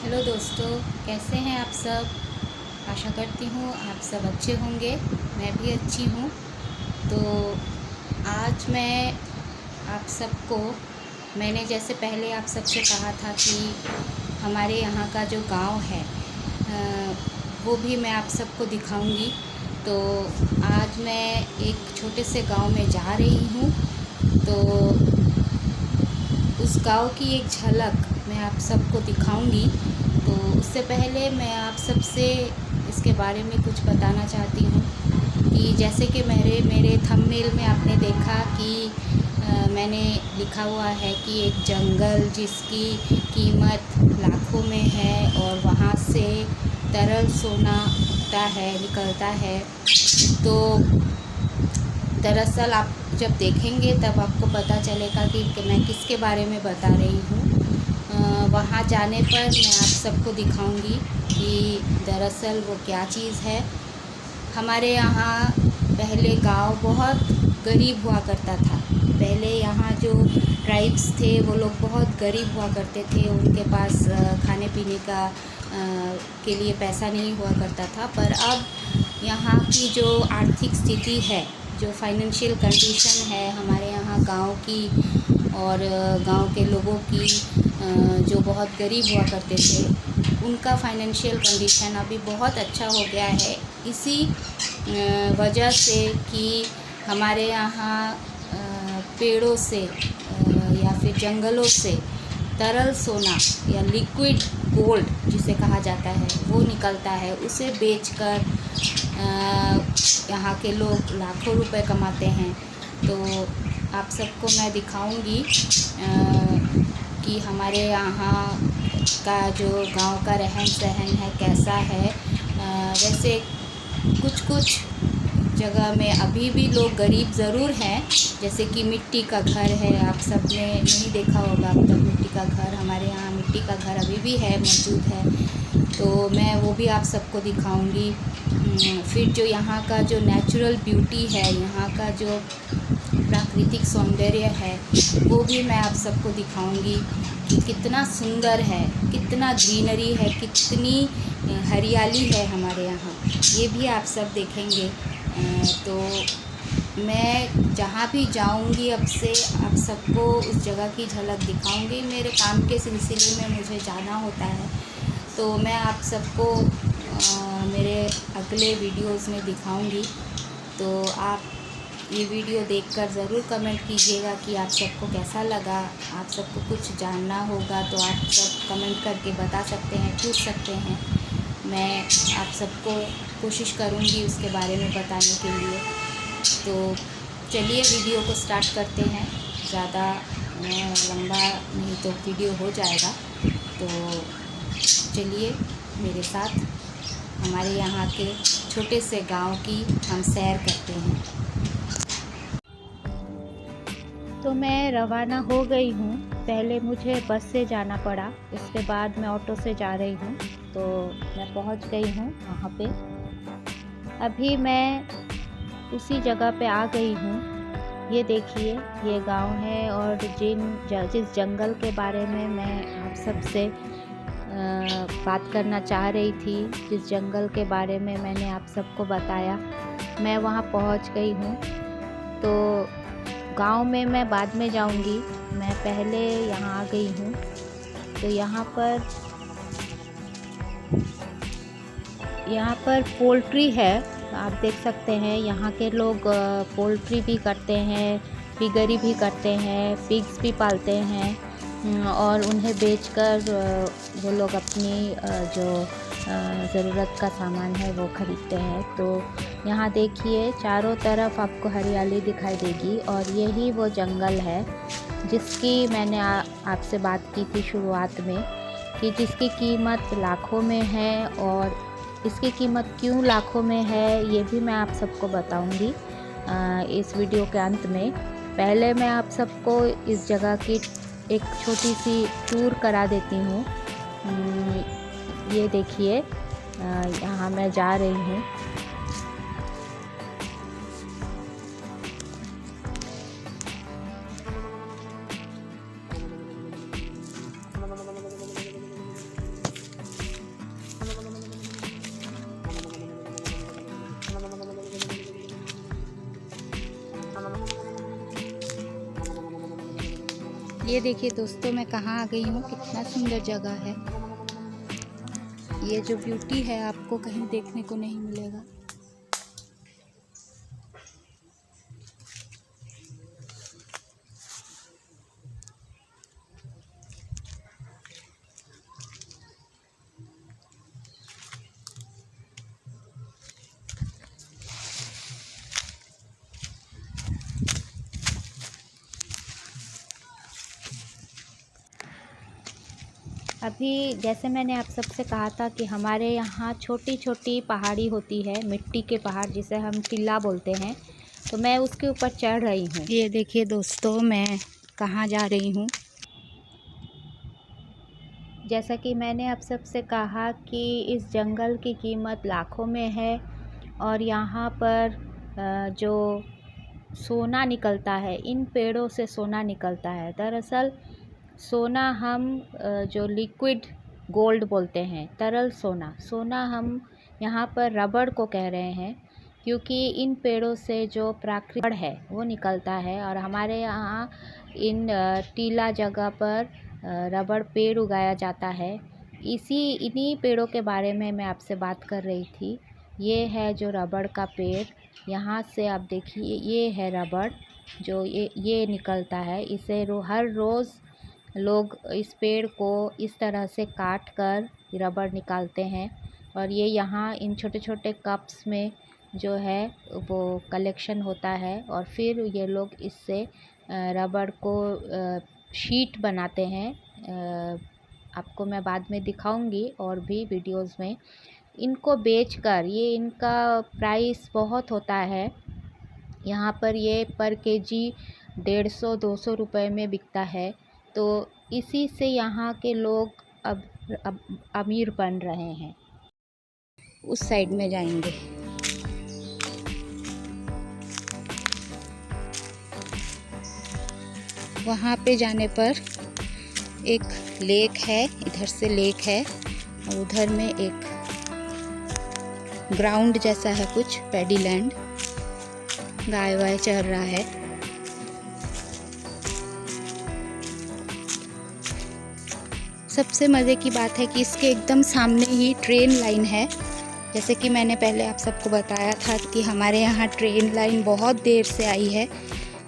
Hello दोस्तों, कैसे हैं आप सब। आशा करती हूँ आप सब अच्छे होंगे। मैं भी अच्छी हूँ। तो आज मैं आप सबको, मैंने जैसे पहले आप सबसे कहा था कि हमारे यहाँ का जो गांव है वो भी मैं आप सबको दिखाऊंगी। तो आज मैं एक छोटे से गांव में जा रही हूँ। तो उस गांव की एक झलक मैं आप सबको दिखाऊंगी। तो उससे पहले मैं आप सबसे इसके बारे में कुछ बताना चाहती हूँ कि जैसे कि मेरे थंबनेल में आपने देखा कि मैंने लिखा हुआ है कि एक जंगल जिसकी कीमत लाखों में है और वहाँ से तरल सोना निकलता है। तो दरअसल आप जब देखेंगे तब आपको पता चलेगा कि मैं किसके बारे में बता रही हूँ। वहाँ जाने पर मैं आप सबको दिखाऊंगी कि दरअसल वो क्या चीज़ है। हमारे यहाँ पहले गांव बहुत गरीब हुआ करता था। पहले यहाँ जो ट्राइब्स थे वो लोग बहुत गरीब हुआ करते थे। उनके पास खाने पीने का के लिए पैसा नहीं हुआ करता था। पर अब यहाँ की जो आर्थिक स्थिति है, जो फाइनेंशियल कंडीशन है हमारे यहाँ गांव की और गांव के लोगों की, जो बहुत गरीब हुआ करते थे, उनका फाइनेंशियल कंडीशन अभी बहुत अच्छा हो गया है। इसी वजह से कि हमारे यहाँ पेड़ों से या फिर जंगलों से तरल सोना या लिक्विड गोल्ड जिसे कहा जाता है वो निकलता है। उसे बेचकर यहाँ के लोग लाखों रुपए कमाते हैं। तो आप सबको मैं दिखाऊंगी कि हमारे यहाँ का जो गांव का रहन सहन है कैसा है। वैसे कुछ जगह में अभी भी लोग गरीब ज़रूर हैं, जैसे कि मिट्टी का घर है। आप सब ने नहीं देखा होगा अब तक मिट्टी का घर। हमारे यहाँ मिट्टी का घर अभी भी है, मौजूद है। तो मैं वो भी आप सबको दिखाऊंगी। फिर जो यहाँ का जो नेचुरल ब्यूटी है, यहाँ का जो प्राकृतिक सौंदर्य है, वो भी मैं आप सबको दिखाऊंगी कि कितना सुंदर है, कितना ग्रीनरी है, कितनी हरियाली है हमारे यहाँ। ये भी आप सब देखेंगे। तो मैं जहाँ भी जाऊँगी अब से आप सबको उस जगह की झलक दिखाऊँगी। मेरे काम के सिलसिले में मुझे जाना होता है, तो मैं आप सबको मेरे अगले वीडियोस में दिखाऊँगी। तो आप ये वीडियो देखकर ज़रूर कमेंट कीजिएगा कि आप सबको कैसा लगा। आप सबको कुछ जानना होगा तो आप सब कमेंट करके बता सकते हैं, पूछ सकते हैं। मैं आप सबको कोशिश करूँगी उसके बारे में बताने के लिए। तो चलिए वीडियो को स्टार्ट करते हैं। ज़्यादा लंबा नहीं तो वीडियो हो जाएगा। तो चलिए मेरे साथ हमारे यहाँ के छोटे से गांव की हम सैर करते हैं। तो मैं रवाना हो गई हूँ। पहले मुझे बस से जाना पड़ा, उसके बाद मैं ऑटो से जा रही हूँ। तो मैं पहुँच गई हूँ वहाँ पे। अभी मैं उसी जगह पे आ गई हूँ। ये देखिए, ये गांव है। और जिस जंगल के बारे में मैं आप सबसे बात करना चाह रही थी, जिस जंगल के बारे में मैंने आप सबको बताया, मैं वहाँ पहुँच गई हूँ। तो गांव में मैं बाद में जाऊंगी, मैं पहले यहाँ आ गई हूँ। तो यहाँ पर पोल्ट्री है, आप देख सकते हैं। यहाँ के लोग पोल्ट्री भी करते हैं, पिगरी भी करते हैं, पिग्स भी पालते हैं और उन्हें बेचकर वो लोग अपनी जो ज़रूरत का सामान है वो ख़रीदते हैं। तो यहाँ देखिए, चारों तरफ आपको हरियाली दिखाई देगी और यही वो जंगल है जिसकी मैंने आपसे बात की थी शुरुआत में, कि जिसकी कीमत लाखों में है। और इसकी कीमत क्यों लाखों में है ये भी मैं आप सबको बताऊंगी इस वीडियो के अंत में। पहले मैं आप सबको इस जगह की एक छोटी सी टूर करा देती हूँ। ये देखिए, यहाँ मैं जा रही हूँ। ये देखिए दोस्तों, मैं कहाँ आ गई हूँ। कितना सुंदर जगह है। ये जो ब्यूटी है आपको कहीं देखने को नहीं मिलेगा। अभी जैसे मैंने आप सबसे कहा था कि हमारे यहाँ छोटी छोटी पहाड़ी होती है, मिट्टी के पहाड़ जिसे हम टीला बोलते हैं, तो मैं उसके ऊपर चढ़ रही हूँ। ये देखिए दोस्तों, मैं कहाँ जा रही हूँ। जैसा कि मैंने आप सबसे कहा कि इस जंगल की कीमत लाखों में है और यहाँ पर जो सोना निकलता है, इन पेड़ों से सोना निकलता है। दरअसल सोना हम जो लिक्विड गोल्ड बोलते हैं, तरल सोना हम यहाँ पर रबड़ को कह रहे हैं, क्योंकि इन पेड़ों से जो प्राकृतिक रबड़ है वो निकलता है। और हमारे यहाँ इन टीला जगह पर रबड़ पेड़ उगाया जाता है। इन्हीं पेड़ों के बारे में मैं आपसे बात कर रही थी। ये है जो रबड़ का पेड़, यहाँ से आप देखिए, ये है रबड़ जो ये निकलता है। इसे हर रोज़ लोग इस पेड़ को इस तरह से काट कर रबड़ निकालते हैं और ये यहाँ इन छोटे छोटे कप्स में जो है वो कलेक्शन होता है और फिर ये लोग इससे रबड़ को शीट बनाते हैं। आपको मैं बाद में दिखाऊंगी और भी वीडियोस में। इनको बेचकर, ये इनका प्राइस बहुत होता है यहाँ पर, ये पर केजी 150-200 रुपए में बिकता है। तो इसी से यहाँ के लोग अब अमीर बन रहे हैं। उस साइड में जाएंगे। वहाँ पे जाने पर एक लेक है, इधर से लेक है और उधर में एक ग्राउंड जैसा है, कुछ पैडी लैंड, गाय वाय चर रहा है। सबसे मज़े की बात है कि इसके एकदम सामने ही ट्रेन लाइन है। जैसे कि मैंने पहले आप सबको बताया था कि हमारे यहाँ ट्रेन लाइन बहुत देर से आई है,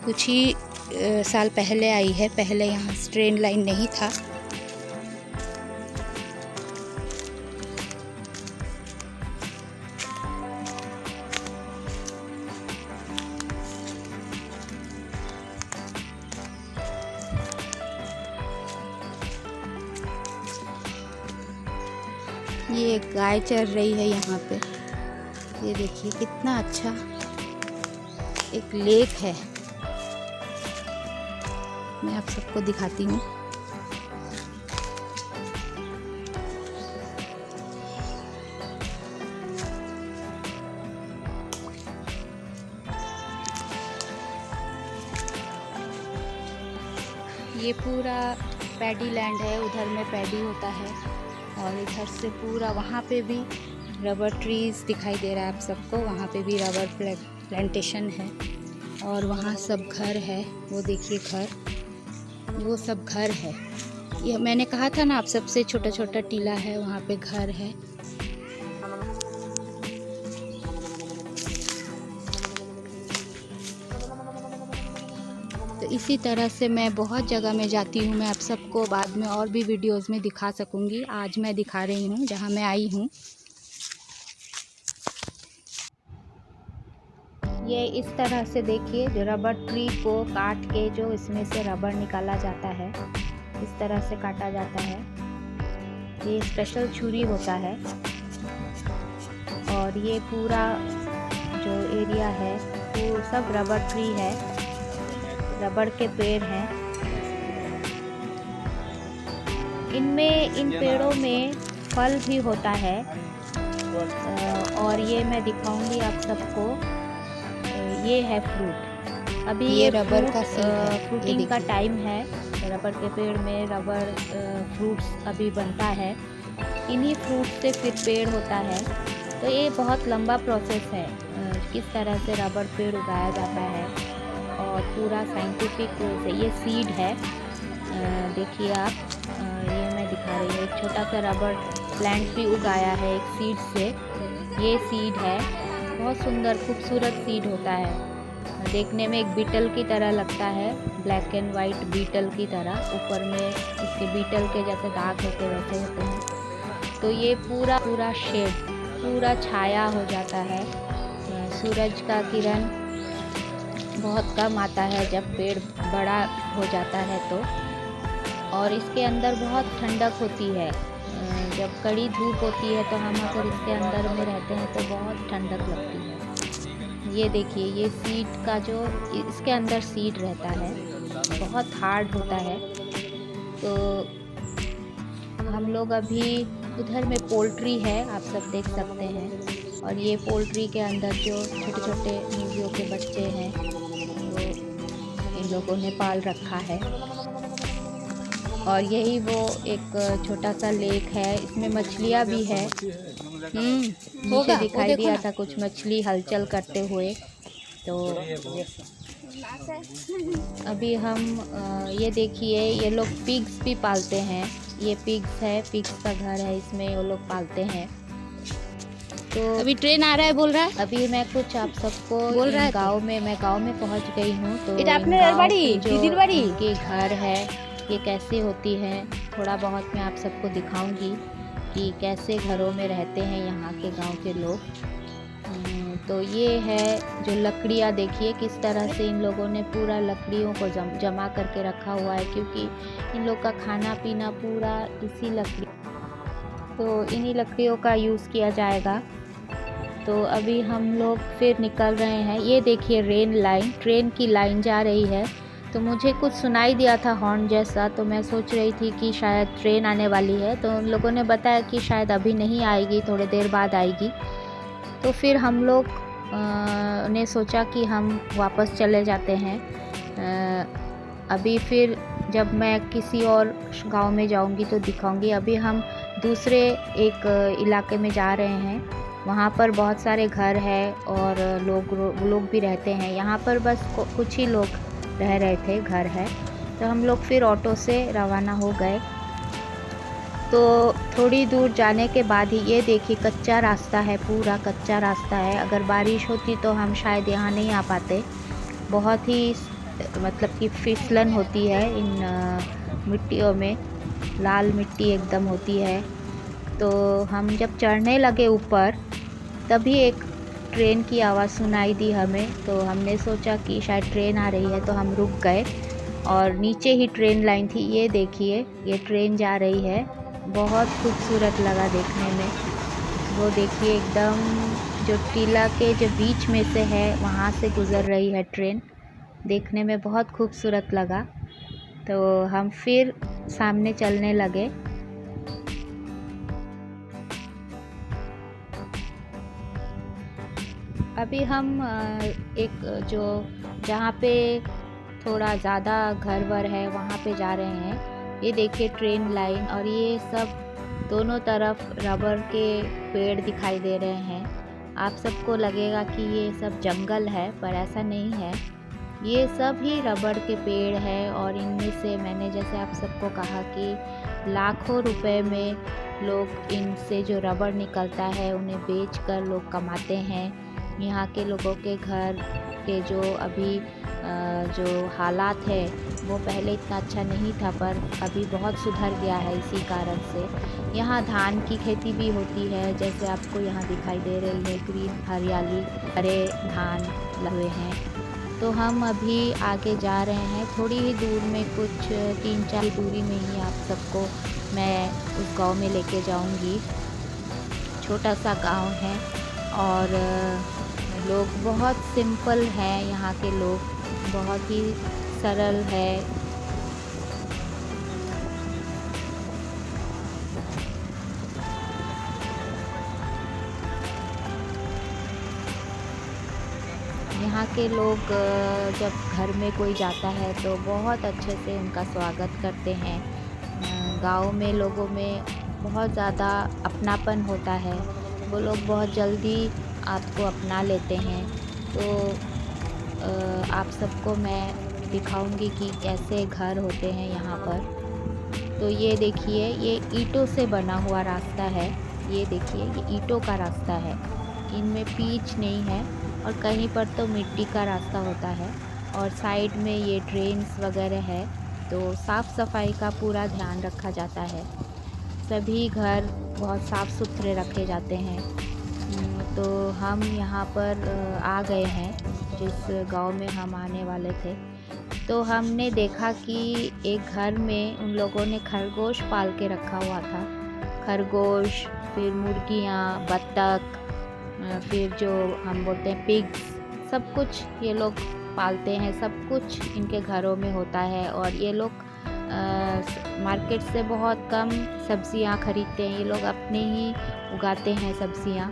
कुछ ही साल पहले आई है। पहले यहाँ ट्रेन लाइन नहीं था। ये एक गाय चर रही है यहाँ पे। ये देखिए कितना अच्छा एक लेक है। मैं आप सबको दिखाती हूँ। ये पूरा पैडी लैंड है, उधर में पैडी होता है और इधर से पूरा वहाँ पे भी रबर ट्रीज़ दिखाई दे रहा है आप सबको। वहाँ पे भी रबर प्लांटेशन है और वहाँ सब घर है। वो देखिए घर, वो सब घर है। ये मैंने कहा था ना आप सबसे, छोटा छोटा टीला है, वहाँ पे घर है। तो इसी तरह से मैं बहुत जगह में जाती हूँ। मैं आप सबको बाद में और भी वीडियोस में दिखा सकूँगी। आज मैं दिखा रही हूँ जहाँ मैं आई हूँ। ये इस तरह से देखिए, जो रबर ट्री को काट के जो इसमें से रबर निकाला जाता है, इस तरह से काटा जाता है। ये स्पेशल छुरी होता है और ये पूरा जो एरिया है वो सब रबर ट्री है, रबड़ के पेड़ हैं। इन पेड़ों में फल भी होता है और ये मैं दिखाऊंगी आप सबको। ये है फ्रूट। अभी ये रबर का फ्रूटिंग का टाइम है। रबर के पेड़ में रबर फ्रूट्स अभी बनता है। इन्हीं फ्रूट से फिर पेड़ होता है। तो ये बहुत लंबा प्रोसेस है, किस तरह से रबर पेड़ उगाया जाता है और पूरा साइंटिफिक वे से। ये सीड है, देखिए आप, ये मैं दिखा रही हूँ, एक छोटा सा रबर प्लांट भी उगाया है एक सीड से। ये सीड है, बहुत सुंदर खूबसूरत सीड होता है। देखने में एक बीटल की तरह लगता है, ब्लैक एंड वाइट बीटल की तरह। ऊपर में इसके बीटल के जैसे दाग होते वैसे होते हैं। तो ये पूरा पूरा शेड, पूरा छाया हो जाता है। सूरज का किरण बहुत कम आता है जब पेड़ बड़ा हो जाता है तो। और इसके अंदर बहुत ठंडक होती है। जब कड़ी धूप होती है तो हम अगर इसके अंदर में रहते हैं तो बहुत ठंडक लगती है। ये देखिए, ये सीड का जो इसके अंदर सीड रहता है बहुत हार्ड होता है। तो हम लोग अभी उधर में पोल्ट्री है, आप सब देख सकते हैं। और ये पोल्ट्री के अंदर जो छोटे छोटे मुर्गियों के बच्चे हैं वो इन लोगों ने पाल रखा है। और यही वो एक छोटा सा लेक है, इसमें मछलियाँ भी है। मुझे दिखाई दिया था कुछ मछली हलचल करते हुए। तो अभी हम ये देखिए, ये लोग पिग्स भी पालते हैं। ये पिग्स है, पिग्स का घर है, इसमें वो लोग पालते हैं। तो अभी ट्रेन आ रहा है बोल रहा है। अभी मैं कुछ आप सबको बोल रहा है गाँव में, मैं गाँव में पहुंच गई हूँ। तो के घर है ये कैसे होती है, थोड़ा बहुत मैं आप सबको दिखाऊंगी कि कैसे घरों में रहते हैं यहाँ के गांव के लोग। तो ये है जो लकड़ियाँ, देखिए किस तरह से इन लोगों ने पूरा लकड़ियों को जमा करके रखा हुआ है, क्योंकि इन लोग का खाना पीना पूरा इसी लकड़ी, तो इन्हीं लकड़ियों का यूज़ किया जाएगा। तो अभी हम लोग फिर निकल रहे हैं। ये देखिए रेल लाइन, ट्रेन की लाइन जा रही है। तो मुझे कुछ सुनाई दिया था हॉर्न जैसा, तो मैं सोच रही थी कि शायद ट्रेन आने वाली है। तो उन लोगों ने बताया कि शायद अभी नहीं आएगी, थोड़ी देर बाद आएगी। तो फिर हम लोग ने सोचा कि हम वापस चले जाते हैं। अभी फिर जब मैं किसी और गांव में जाऊंगी तो दिखाऊंगी। अभी हम दूसरे एक इलाके में जा रहे हैं। वहाँ पर बहुत सारे घर हैं और लोग भी रहते हैं। यहाँ पर बस कुछ ही लोग रह रहे थे, घर है। तो हम लोग फिर ऑटो से रवाना हो गए। तो थोड़ी दूर जाने के बाद ही ये देखिए कच्चा रास्ता है, पूरा कच्चा रास्ता है। अगर बारिश होती तो हम शायद यहाँ नहीं आ पाते। बहुत ही मतलब कि फिसलन होती है इन मिट्टियों में, लाल मिट्टी एकदम होती है। तो हम जब चढ़ने लगे ऊपर, तभी एक ट्रेन की आवाज़ सुनाई दी हमें। तो हमने सोचा कि शायद ट्रेन आ रही है, तो हम रुक गए। और नीचे ही ट्रेन लाइन थी, ये देखिए ये ट्रेन जा रही है। बहुत खूबसूरत लगा देखने में। वो देखिए एकदम जो टीला के जो बीच में से है वहाँ से गुज़र रही है ट्रेन, देखने में बहुत खूबसूरत लगा। तो हम फिर सामने चलने लगे। अभी हम एक जो जहाँ पे थोड़ा ज़्यादा घर वर है वहाँ पे जा रहे हैं। ये देखिए ट्रेन लाइन, और ये सब दोनों तरफ रबर के पेड़ दिखाई दे रहे हैं। आप सबको लगेगा कि ये सब जंगल है, पर ऐसा नहीं है। ये सब ही रबर के पेड़ है। और इनमें से मैंने जैसे आप सबको कहा कि लाखों रुपए में लोग इनसे जो रबर निकलता है उन्हें बेचकर लोग कमाते हैं। यहाँ के लोगों के घर के जो अभी जो हालात है वो पहले इतना अच्छा नहीं था, पर अभी बहुत सुधर गया है। इसी कारण से यहाँ धान की खेती भी होती है, जैसे आपको यहाँ दिखाई दे रही है ग्रीन हरियाली, हरे धान लगे हैं। तो हम अभी आगे जा रहे हैं, थोड़ी ही दूर में, कुछ 3-4 दूरी में ही आप सबको मैं उस गांव में लेके जाऊंगी। छोटा सा गांव है और लोग बहुत सिंपल हैं। यहाँ के लोग बहुत ही सरल है। यहाँ के लोग जब घर में कोई जाता है तो बहुत अच्छे से उनका स्वागत करते हैं। गांव में लोगों में बहुत ज़्यादा अपनापन होता है, वो लोग बहुत जल्दी आपको अपना लेते हैं। तो आप सबको मैं दिखाऊंगी कि कैसे घर होते हैं यहाँ पर। तो ये देखिए, ये ईंटों से बना हुआ रास्ता है। ये देखिए, ये ईंटों का रास्ता है, इनमें पिच नहीं है, और कहीं पर तो मिट्टी का रास्ता होता है। और साइड में ये ड्रेन्स वगैरह है, तो साफ़ सफाई का पूरा ध्यान रखा जाता है। सभी घर बहुत साफ़ सुथरे रखे जाते हैं। तो हम यहाँ पर आ गए हैं, जिस गांव में हम आने वाले थे। तो हमने देखा कि एक घर में उन लोगों ने खरगोश पाल के रखा हुआ था। खरगोश, फिर मुर्गियाँ, बत्तख, फिर जो हम बोलते हैं पिग्स, सब कुछ ये लोग पालते हैं। सब कुछ इनके घरों में होता है। और ये लोग मार्केट से बहुत कम सब्जियां खरीदते हैं। ये लोग अपने ही उगाते हैं सब्जियां,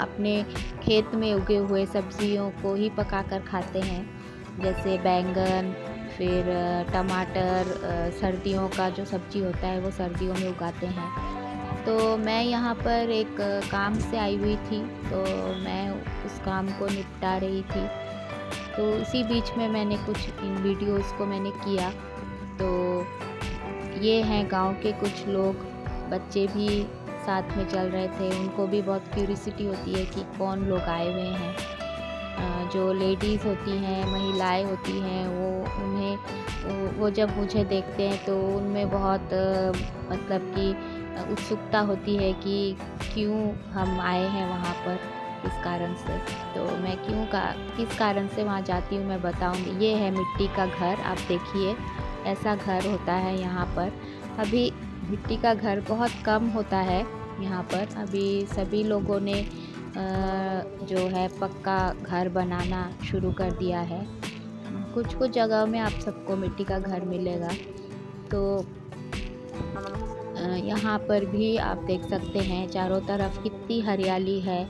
अपने खेत में उगे हुए सब्जियों को ही पकाकर खाते हैं, जैसे बैंगन, फिर टमाटर। सर्दियों का जो सब्जी होता है वो सर्दियों में उगाते हैं। तो मैं यहाँ पर एक काम से आई हुई थी, तो मैं उस काम को निपटा रही थी। तो इसी बीच में मैंने कुछ इन वीडियोस को मैंने किया। तो ये हैं गांव के कुछ लोग, बच्चे भी साथ में चल रहे थे। उनको भी बहुत क्यूरियोसिटी होती है कि कौन लोग आए हुए हैं। जो लेडीज़ होती हैं, महिलाएं होती हैं, वो जब मुझे देखते हैं तो उनमें बहुत मतलब कि उत्सुकता होती है कि क्यों हम आए हैं वहाँ पर, किस कारण से। तो मैं किस कारण से वहाँ जाती हूँ मैं बताऊँगी। ये है मिट्टी का घर, आप देखिए ऐसा घर होता है यहाँ पर। अभी मिट्टी का घर बहुत कम होता है यहाँ पर। अभी सभी लोगों ने जो है पक्का घर बनाना शुरू कर दिया है। कुछ जगहों में आप सबको मिट्टी का घर मिलेगा। तो यहाँ पर भी आप देख सकते हैं चारों तरफ कितनी हरियाली है।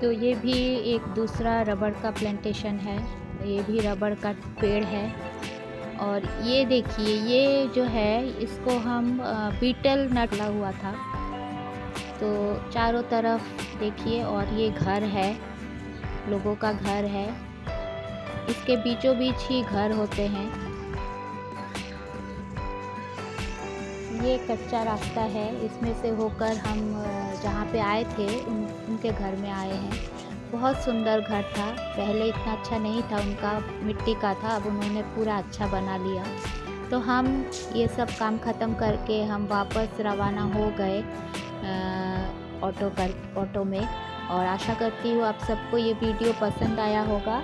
तो ये भी एक दूसरा रबड़ का प्लांटेशन है। ये भी रबड़ का पेड़ है। और ये देखिए, ये जो है इसको हम बीटल नट लगा हुआ था। तो चारों तरफ देखिए, और ये घर है, लोगों का घर है। इसके बीचों बीच ही घर होते हैं। ये कच्चा रास्ता है, इसमें से होकर हम जहाँ पे आए थे उनके घर में आए हैं। बहुत सुंदर घर था। पहले इतना अच्छा नहीं था, उनका मिट्टी का था, अब उन्होंने पूरा अच्छा बना लिया। तो हम ये सब काम ख़त्म करके हम वापस रवाना हो गए ऑटो में। और आशा करती हूँ आप सबको ये वीडियो पसंद आया होगा।